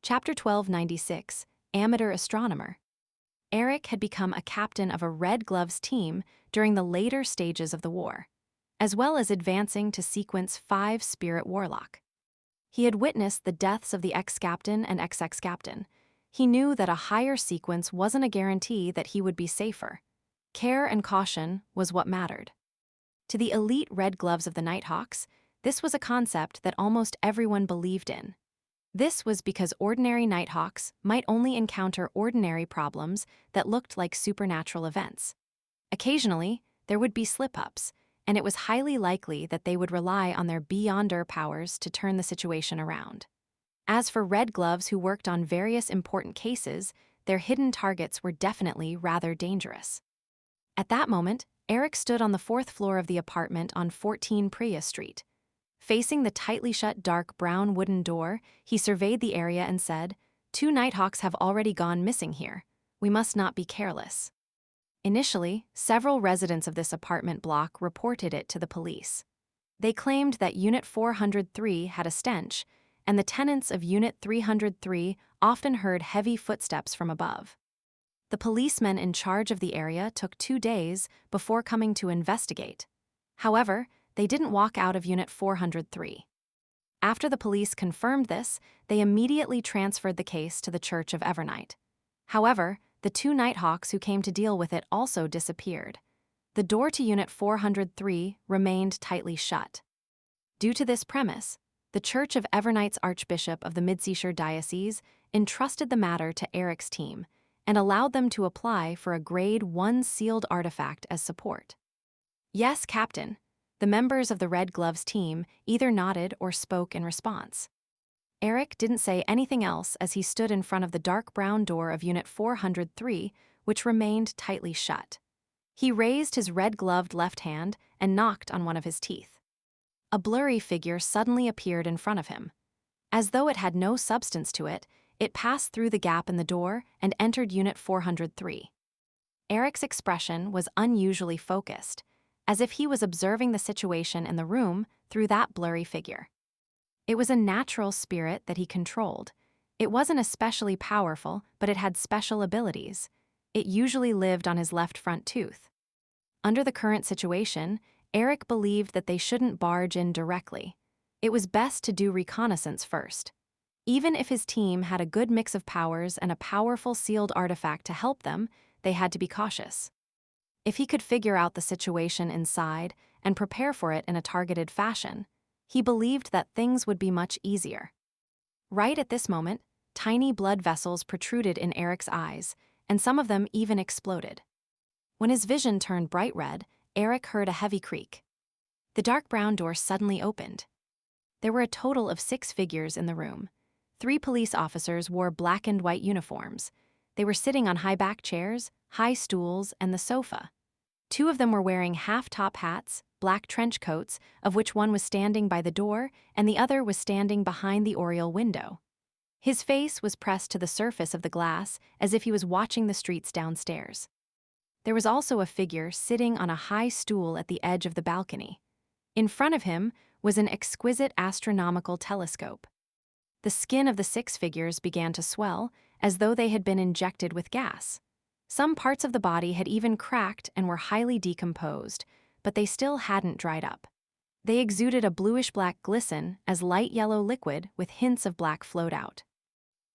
Chapter 1296, Amateur Astronomer. Eric had become a captain of a Red Gloves team during the later stages of the war, as well as advancing to Sequence 5 Spirit Warlock. He had witnessed the deaths of the ex-captain and ex-ex-captain. He knew that a higher sequence wasn't a guarantee that he would be safer. Care and caution was what mattered. To the elite Red Gloves of the Nighthawks, this was a concept that almost everyone believed in. This was because ordinary Nighthawks might only encounter ordinary problems that looked like supernatural events. Occasionally, there would be slip-ups, and it was highly likely that they would rely on their Beyonder powers to turn the situation around. As for Red Gloves who worked on various important cases, their hidden targets were definitely rather dangerous. At that moment, Eric stood on the 4th floor of the apartment on 14 Priya Street. Facing the tightly shut dark brown wooden door, he surveyed the area and said, "2 Nighthawks have already gone missing here. We must not be careless." Initially, several residents of this apartment block reported it to the police. They claimed that Unit 403 had a stench, and the tenants of Unit 303 often heard heavy footsteps from above. The policemen in charge of the area took 2 days before coming to investigate. However, they didn't walk out of Unit 403. After the police confirmed this, they immediately transferred the case to the Church of Evernight. However, the 2 Nighthawks who came to deal with it also disappeared. The door to Unit 403 remained tightly shut. Due to this premise, the Church of Evernight's Archbishop of the Midseashire Diocese entrusted the matter to Eric's team and allowed them to apply for a Grade 1 sealed artifact as support. "Yes, Captain." The members of the Red Gloves team either nodded or spoke in response. Eric didn't say anything else as he stood in front of the dark brown door of Unit 403, which remained tightly shut. He raised his red-gloved left hand and knocked on one of his teeth. A blurry figure suddenly appeared in front of him. As though it had no substance to it, it passed through the gap in the door and entered Unit 403. Eric's expression was unusually focused, as if he was observing the situation in the room through that blurry figure. It was a natural spirit that he controlled. It wasn't especially powerful, but it had special abilities. It usually lived on his left front tooth. Under the current situation, Eric believed that they shouldn't barge in directly. It was best to do reconnaissance first. Even if his team had a good mix of powers and a powerful sealed artifact to help them, they had to be cautious. If he could figure out the situation inside and prepare for it in a targeted fashion, he believed that things would be much easier. Right at this moment, tiny blood vessels protruded in Eric's eyes, and some of them even exploded. When his vision turned bright red, Eric heard a heavy creak. The dark brown door suddenly opened. There were a total of 6 figures in the room. 3 police officers wore black and white uniforms. They were sitting on high-back chairs, high stools, and the sofa. 2 of them were wearing half-top hats, black trench coats, of which one was standing by the door and the other was standing behind the oriel window. His face was pressed to the surface of the glass as if he was watching the streets downstairs. There was also a figure sitting on a high stool at the edge of the balcony. In front of him was an exquisite astronomical telescope. The skin of the 6 figures began to swell, as though they had been injected with gas. Some parts of the body had even cracked and were highly decomposed, but they still hadn't dried up. They exuded a bluish-black glisten as light yellow liquid with hints of black flowed out.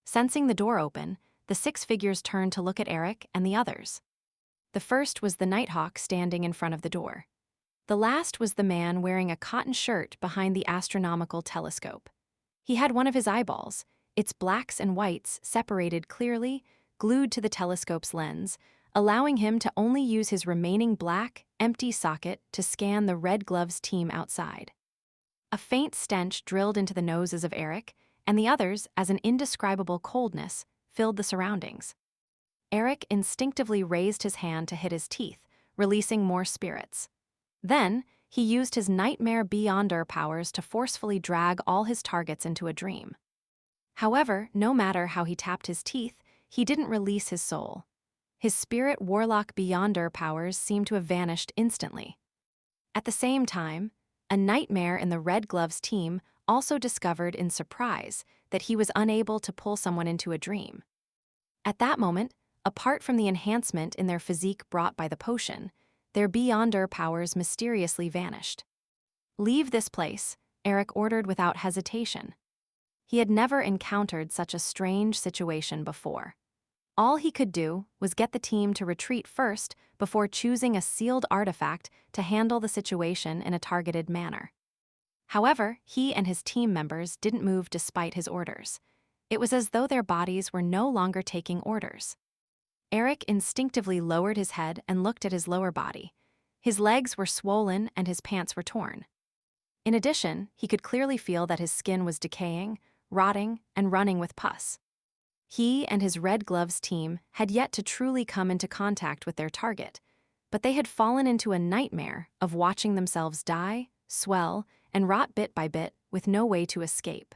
Sensing the door open, the 6 figures turned to look at Eric and the others. The first was the Nighthawk standing in front of the door. The last was the man wearing a cotton shirt behind the astronomical telescope. He had one of his eyeballs, its blacks and whites separated clearly, glued to the telescope's lens, allowing him to only use his remaining black, empty socket to scan the Red Gloves team outside. A faint stench drilled into the noses of Eric and the others as an indescribable coldness filled the surroundings. Eric instinctively raised his hand to hit his teeth, releasing more spirits. Then, he used his Nightmare Beyonder powers to forcefully drag all his targets into a dream. However, no matter how he tapped his teeth, he didn't release his soul. His Spirit Warlock Beyonder powers seemed to have vanished instantly. At the same time, a nightmare in the Red Gloves team also discovered in surprise that he was unable to pull someone into a dream. At that moment, apart from the enhancement in their physique brought by the potion, their beyonder powers mysteriously vanished. "Leave this place," Eric ordered without hesitation. He had never encountered such a strange situation before. All he could do was get the team to retreat first before choosing a sealed artifact to handle the situation in a targeted manner. However, he and his team members didn't move despite his orders. It was as though their bodies were no longer taking orders. Eric instinctively lowered his head and looked at his lower body. His legs were swollen and his pants were torn. In addition, he could clearly feel that his skin was decaying, rotting, and running with pus. He and his Red Gloves team had yet to truly come into contact with their target, but they had fallen into a nightmare of watching themselves die, swell, and rot bit by bit with no way to escape.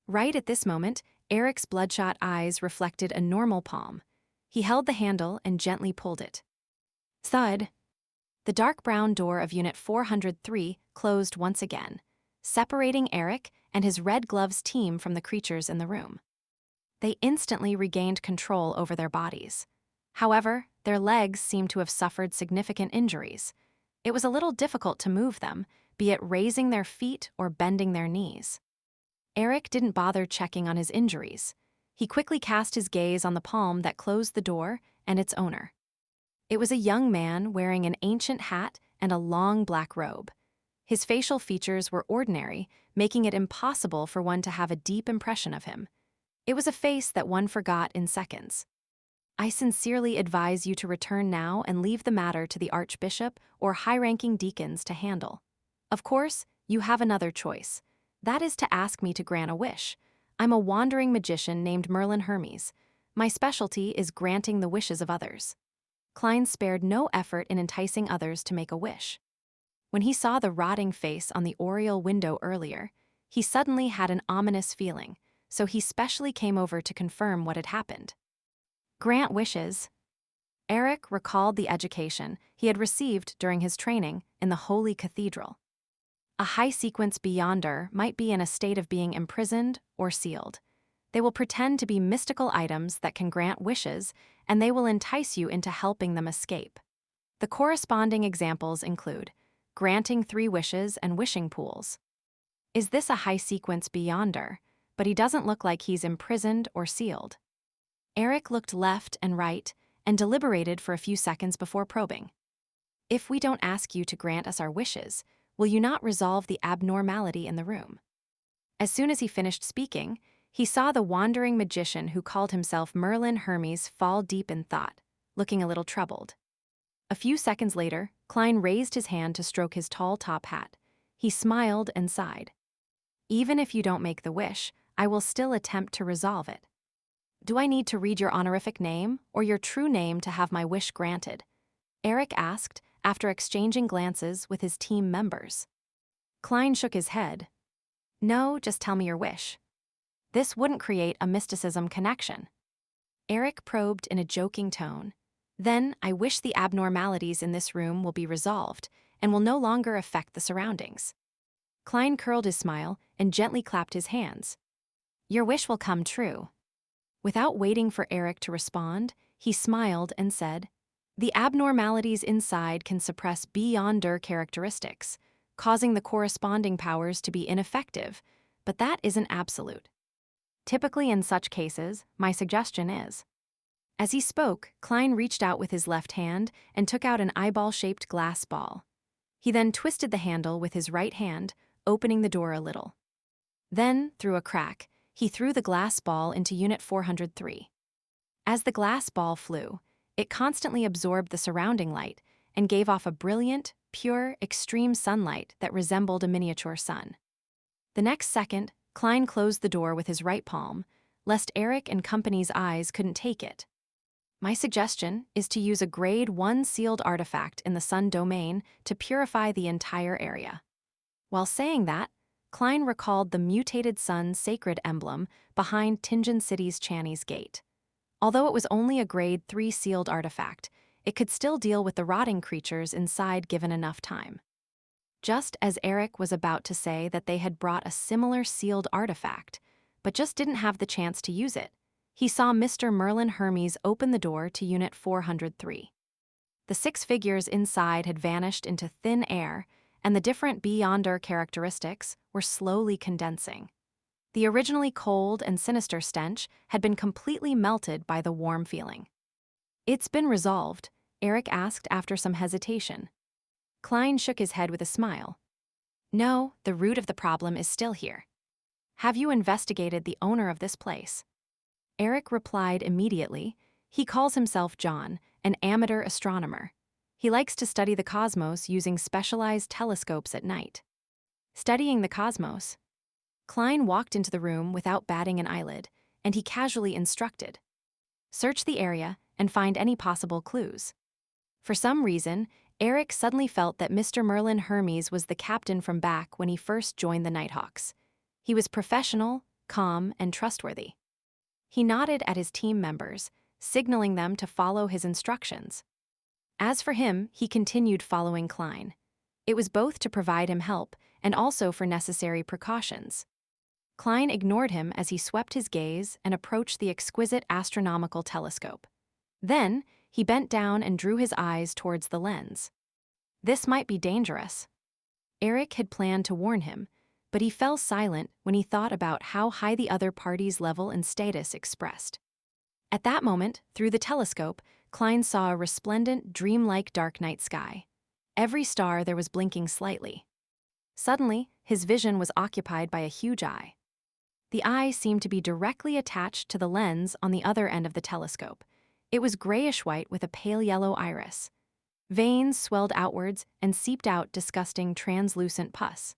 Right at this moment, Eric's bloodshot eyes reflected a normal palm. He held the handle and gently pulled it. Thud! The dark brown door of Unit 403 closed once again, separating Eric and his Red Gloves team from the creatures in the room. They instantly regained control over their bodies. However, their legs seemed to have suffered significant injuries. It was a little difficult to move them, be it raising their feet or bending their knees. Eric didn't bother checking on his injuries. He quickly cast his gaze on the palm that closed the door and its owner. It was a young man wearing an ancient hat and a long black robe. His facial features were ordinary, making it impossible for one to have a deep impression of him. It was a face that one forgot in seconds. "I sincerely advise you to return now and leave the matter to the Archbishop or high-ranking deacons to handle. Of course, you have another choice. That is to ask me to grant a wish. I'm a wandering magician named Merlin Hermes. My specialty is granting the wishes of others." Klein spared no effort in enticing others to make a wish. When he saw the rotting face on the oriel window earlier, he suddenly had an ominous feeling, so he specially came over to confirm what had happened. Grant wishes. Eric recalled the education he had received during his training in the Holy Cathedral. A high-sequence beyonder might be in a state of being imprisoned or sealed. They will pretend to be mystical items that can grant wishes, and they will entice you into helping them escape. The corresponding examples include granting 3 wishes and wishing pools. Is this a high-sequence beyonder? But he doesn't look like he's imprisoned or sealed. Eric looked left and right and deliberated for a few seconds before probing. "If we don't ask you to grant us our wishes, will you not resolve the abnormality in the room?" As soon as he finished speaking, he saw the wandering magician who called himself Merlin Hermes fall deep in thought, looking a little troubled. A few seconds later, Klein raised his hand to stroke his tall top hat. He smiled and sighed. "Even if you don't make the wish, I will still attempt to resolve it. Do I need to read your honorific name or your true name to have my wish granted?" Eric asked after exchanging glances with his team members. Klein shook his head. "No, just tell me your wish. This wouldn't create a mysticism connection." Eric probed in a joking tone. "Then I wish the abnormalities in this room will be resolved and will no longer affect the surroundings." Klein curled his smile and gently clapped his hands. "Your wish will come true." Without waiting for Eric to respond, he smiled and said, "The abnormalities inside can suppress beyonder characteristics, causing the corresponding powers to be ineffective, but that isn't absolute. Typically in such cases, my suggestion is." As he spoke, Klein reached out with his left hand and took out an eyeball-shaped glass ball. He then twisted the handle with his right hand, opening the door a little. Then, through a crack, he threw the glass ball into Unit 403. As the glass ball flew, it constantly absorbed the surrounding light and gave off a brilliant, pure, extreme sunlight that resembled a miniature sun. The next second, Klein closed the door with his right palm, lest Eric and company's eyes couldn't take it. "My suggestion is to use a Grade 1 sealed artifact in the Sun domain to purify the entire area." While saying that, Klein recalled the mutated sun sacred emblem behind Tingen City's Channy's Gate. Although it was only a Grade 3 sealed artifact, it could still deal with the rotting creatures inside given enough time. Just as Eric was about to say that they had brought a similar sealed artifact, but just didn't have the chance to use it, he saw Mr. Merlin Hermes open the door to Unit 403. The 6 figures inside had vanished into thin air, and the different Beyonder characteristics were slowly condensing. The originally cold and sinister stench had been completely melted by the warm feeling. "It's been resolved," Eric asked after some hesitation. Klein shook his head with a smile. "No, the root of the problem is still here. Have you investigated the owner of this place?" Eric replied immediately. He calls himself John, an amateur astronomer. He likes to study the cosmos using specialized telescopes at night. Studying the cosmos? Klein walked into the room without batting an eyelid, and he casually instructed, "Search the area and find any possible clues." For some reason, Eric suddenly felt that Mr. Merlin Hermes was the captain from back when he first joined the Nighthawks. He was professional, calm, and trustworthy. He nodded at his team members, signaling them to follow his instructions. As for him, he continued following Klein. It was both to provide him help and also for necessary precautions. Klein ignored him as he swept his gaze and approached the exquisite astronomical telescope. Then, he bent down and drew his eyes towards the lens. This might be dangerous. Eric had planned to warn him, but he fell silent when he thought about how high the other party's level and status expressed. At that moment, through the telescope, Klein saw a resplendent, dreamlike dark night sky. Every star there was blinking slightly. Suddenly, his vision was occupied by a huge eye. The eye seemed to be directly attached to the lens on the other end of the telescope. It was grayish-white with a pale yellow iris. Veins swelled outwards and seeped out disgusting translucent pus.